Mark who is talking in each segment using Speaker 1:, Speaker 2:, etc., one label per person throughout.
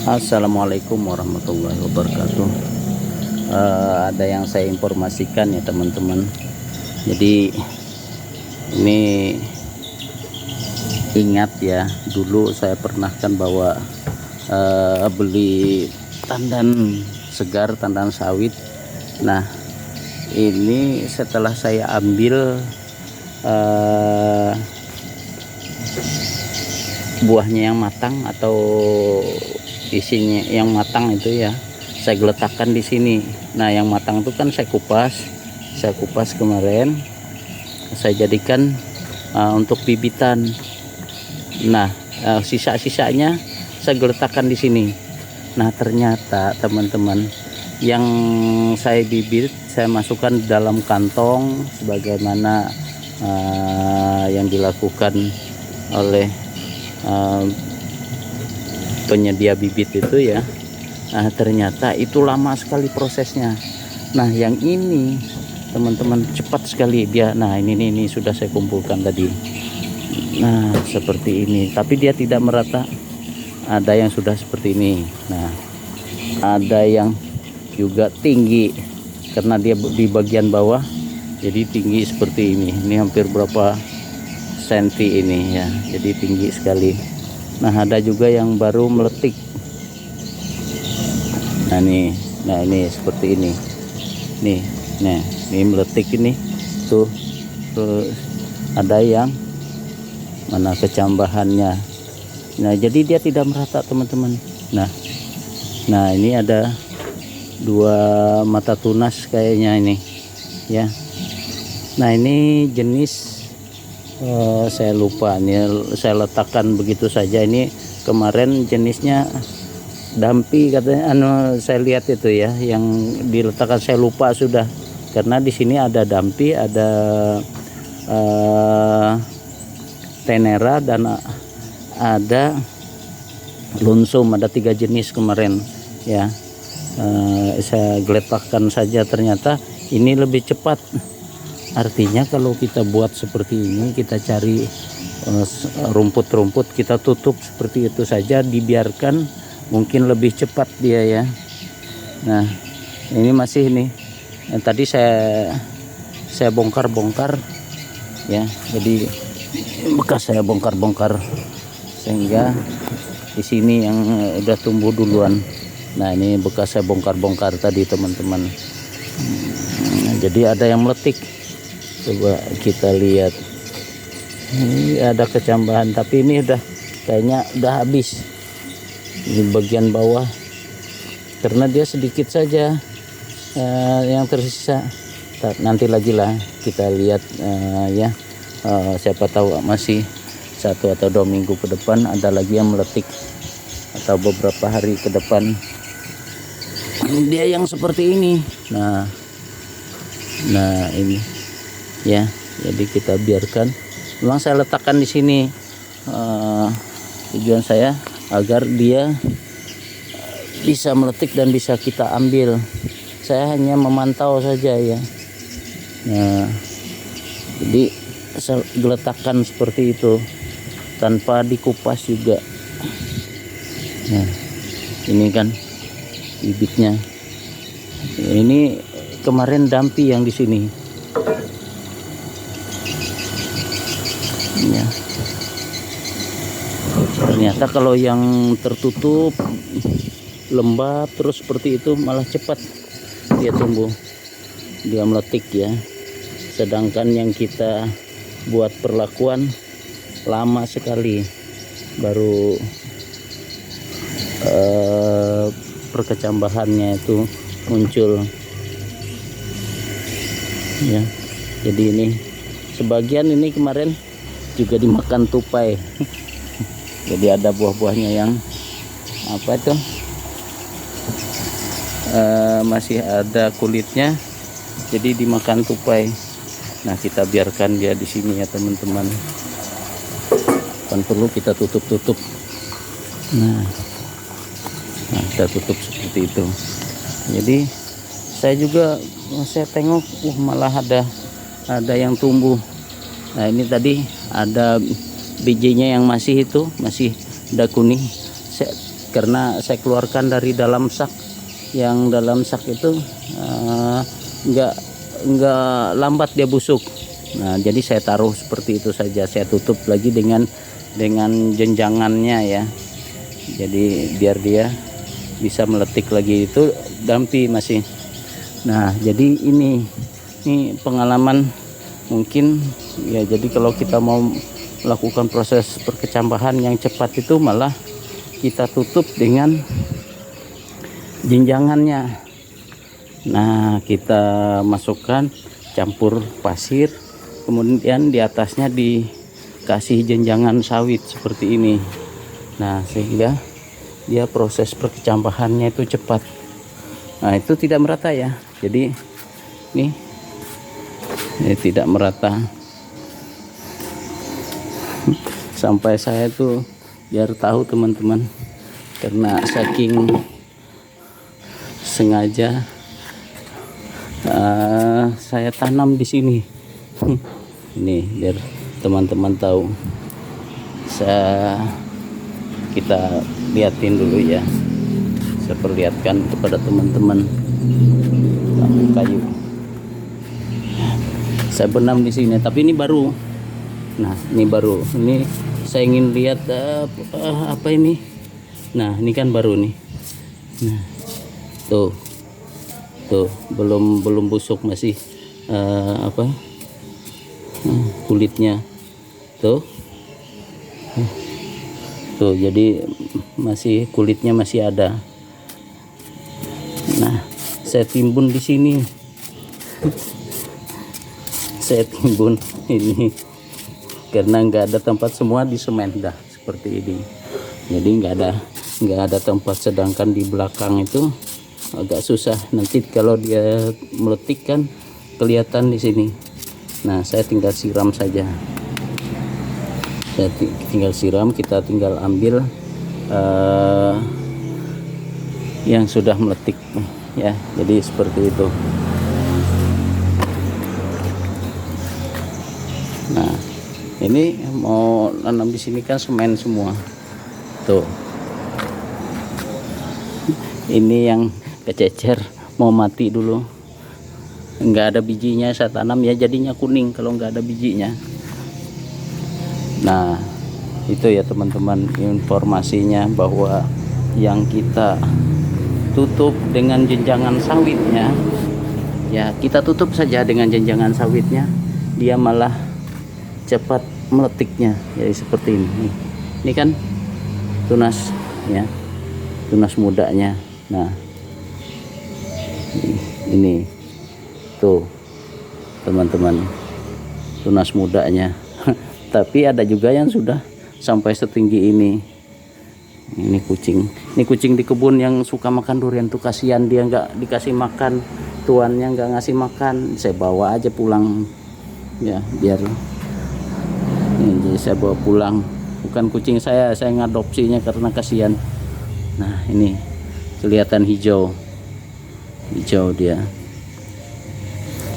Speaker 1: Assalamualaikum warahmatullahi wabarakatuh. Ada yang saya informasikan ya teman-teman. Jadi ini ingat ya, dulu saya pernah kan bawa beli tandan segar, tandan sawit. Nah ini setelah saya ambil buahnya yang matang atau isinya yang matang itu ya, saya geletakkan di sini. Nah yang matang itu kan saya kupas kemarin, saya jadikan untuk bibitan. Nah sisa-sisanya saya geletakkan di sini. Nah ternyata teman-teman, yang saya bibit saya masukkan dalam kantong sebagaimana yang dilakukan oleh penyedia bibit itu ya. Nah ternyata itu lama sekali prosesnya. Nah yang ini teman-teman cepat sekali dia. Nah ini sudah saya kumpulkan tadi. Nah seperti ini, tapi dia tidak merata. Ada yang sudah seperti ini. Nah ada yang juga tinggi karena dia di bagian bawah, jadi tinggi seperti ini. Ini hampir berapa senti ini ya, jadi tinggi sekali. Nah ada juga yang baru meletik. Nah ini seperti ini nih. Nah ini meletik ini tuh, ada yang mana kecambahannya. Nah jadi dia tidak merata teman-teman. Nah ini ada dua mata tunas kayaknya ini ya. Nah ini jenis saya lupa nih, saya letakkan begitu saja. Ini kemarin jenisnya dampi katanya, saya lihat itu ya yang diletakkan, saya lupa sudah, karena di sini ada dampi, ada tenera, dan ada lunsum, ada 3 jenis kemarin ya. Saya geletakkan saja, ternyata ini lebih cepat. Artinya kalau kita buat seperti ini, kita cari rumput-rumput, kita tutup seperti itu saja, dibiarkan, mungkin lebih cepat dia ya. Nah ini masih nih, yang tadi saya bongkar-bongkar ya, jadi bekas saya bongkar-bongkar sehingga di sini yang udah tumbuh duluan. Nah ini bekas saya bongkar-bongkar tadi teman-teman. Jadi ada yang meletik. Coba kita lihat, ini ada kecambahan, tapi ini kayaknya udah habis di bagian bawah, karena dia sedikit saja yang tersisa. Nanti lagi lah kita lihat ya, siapa tahu masih 1 atau 2 minggu ke depan ada lagi yang meletik, atau beberapa hari ke depan dia yang seperti ini. Nah ini ya, jadi kita biarkan. Memang saya letakkan di sini, tujuan saya agar dia bisa meletik dan bisa kita ambil. Saya hanya memantau saja ya. Nah jadi saya letakkan seperti itu tanpa dikupas juga. Nah ini kan bibitnya. Ini kemarin dampi yang di sini ya. Ternyata kalau yang tertutup lembab terus seperti itu malah cepat dia tumbuh, dia meletik ya. Sedangkan yang kita buat perlakuan lama sekali baru perkecambahannya itu muncul ya. Jadi ini sebagian ini kemarin juga dimakan tupai. Jadi ada buah-buahnya yang apa itu masih ada kulitnya, jadi dimakan tupai. Nah kita biarkan dia di sini ya teman-teman, kan perlu kita tutup. Nah kita tutup seperti itu. Jadi saya tengok malah ada yang tumbuh. Nah ini tadi ada bijinya yang masih ada kuning. Saya karena saya keluarkan dari dalam sak. Yang dalam sak itu nggak lambat dia busuk. Nah, jadi saya taruh seperti itu saja. Saya tutup lagi dengan jenjangannya ya. Jadi biar dia bisa meletik lagi, itu dampi masih. Nah, jadi ini pengalaman mungkin ya. Jadi kalau kita mau melakukan proses perkecambahan yang cepat itu malah kita tutup dengan jenjangannya. Nah, kita masukkan campur pasir, kemudian di atasnya dikasih jenjangan sawit seperti ini. Nah, sehingga dia proses perkecambahannya itu cepat. Nah, itu tidak merata ya. Jadi ini tidak merata. Sampai saya tuh biar tahu teman-teman, karena saking sengaja saya tanam di sini. Ini biar teman-teman tahu. Kita liatin dulu ya. Saya perlihatkan kepada teman-teman kayu. Saya benam di sini, tapi ini baru. Nah, ini baru. Ini saya ingin lihat apa ini. Nah, ini kan baru nih. Nah, tuh belum busuk, masih kulitnya tuh jadi masih kulitnya masih ada. Nah, saya timbun di sini. Saya timbun ini karena nggak ada tempat, semua di semen dah seperti ini. Jadi nggak ada tempat, sedangkan di belakang itu agak susah. Nanti kalau dia meletik kan kelihatan di sini. Nah, saya tinggal siram saja. Saya tinggal siram, kita tinggal ambil yang sudah meletik ya. Jadi seperti itu. Nah, ini mau nanam di sini kan semen semua. Tuh. Ini yang kececer mau mati dulu, nggak ada bijinya. Saya tanam ya jadinya kuning kalau nggak ada bijinya. Nah, itu ya teman-teman informasinya, bahwa yang kita tutup dengan jenjangan sawitnya ya, kita tutup saja dengan jenjangan sawitnya, dia malah cepat meletiknya. Jadi seperti ini. Ini kan tunas ya, tunas mudanya. Nah, ini tuh teman-teman, tunas mudanya. Tapi ada juga yang sudah sampai setinggi ini. Ini kucing di kebun yang suka makan durian tuh, kasihan dia nggak dikasih makan, tuannya nggak ngasih makan. Saya bawa aja pulang ya, biar ini saya bawa pulang. Bukan kucing saya ngadopsinya karena kasihan. Nah, ini kelihatan hijau dia.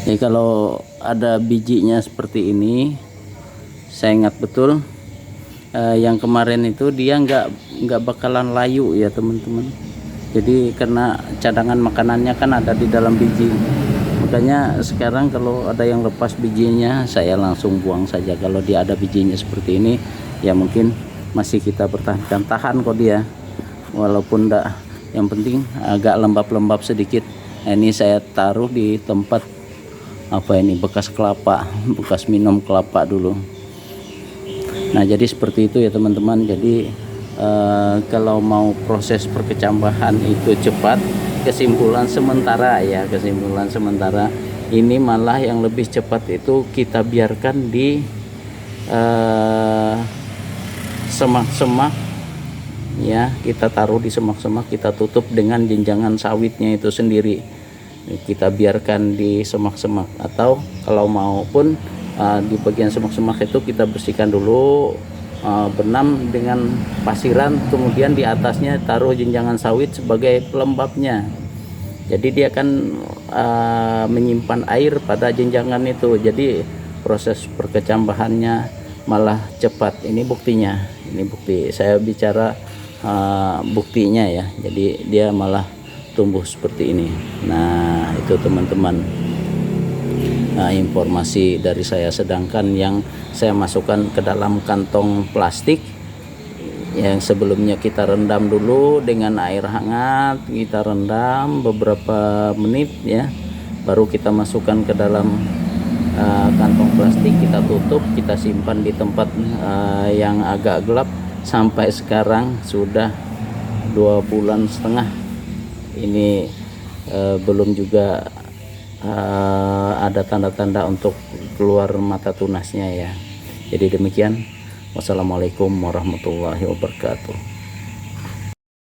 Speaker 1: Jadi kalau ada bijinya seperti ini, saya ingat betul yang kemarin itu dia nggak bakalan layu ya teman-teman. Jadi karena cadangan makanannya kan ada di dalam biji, makanya sekarang kalau ada yang lepas bijinya saya langsung buang saja. Kalau dia ada bijinya seperti ini ya mungkin masih kita pertahankan, tahan kok dia, walaupun enggak, yang penting agak lembab-lembab sedikit. Nah, ini saya taruh di tempat apa ini, bekas kelapa, bekas minum kelapa dulu. Nah, jadi seperti itu ya teman-teman. Jadi kalau mau proses perkecambahan itu cepat, kesimpulan sementara ini malah yang lebih cepat itu kita biarkan di semak-semak ya, kita taruh di semak-semak, kita tutup dengan jenjangan sawitnya itu sendiri, kita biarkan di semak-semak. Atau kalau mau pun di bagian semak-semak itu kita bersihkan dulu, benam dengan pasiran, kemudian di atasnya taruh jenjangan sawit sebagai pelembabnya. Jadi dia akan menyimpan air pada jenjangan itu, jadi proses perkecambahannya malah cepat. Ini buktinya, ini bukti. Saya bicara buktinya ya. Jadi dia malah tumbuh seperti ini. Nah itu teman-teman, informasi dari saya. Sedangkan yang saya masukkan ke dalam kantong plastik yang sebelumnya kita rendam dulu dengan air hangat, kita rendam beberapa menit ya, baru kita masukkan ke dalam kantong plastik, kita tutup, kita simpan di tempat yang agak gelap. Sampai sekarang sudah 2,5 bulan ini, belum juga ada tanda-tanda untuk keluar mata tunasnya ya. Jadi demikian, wassalamualaikum warahmatullahi wabarakatuh.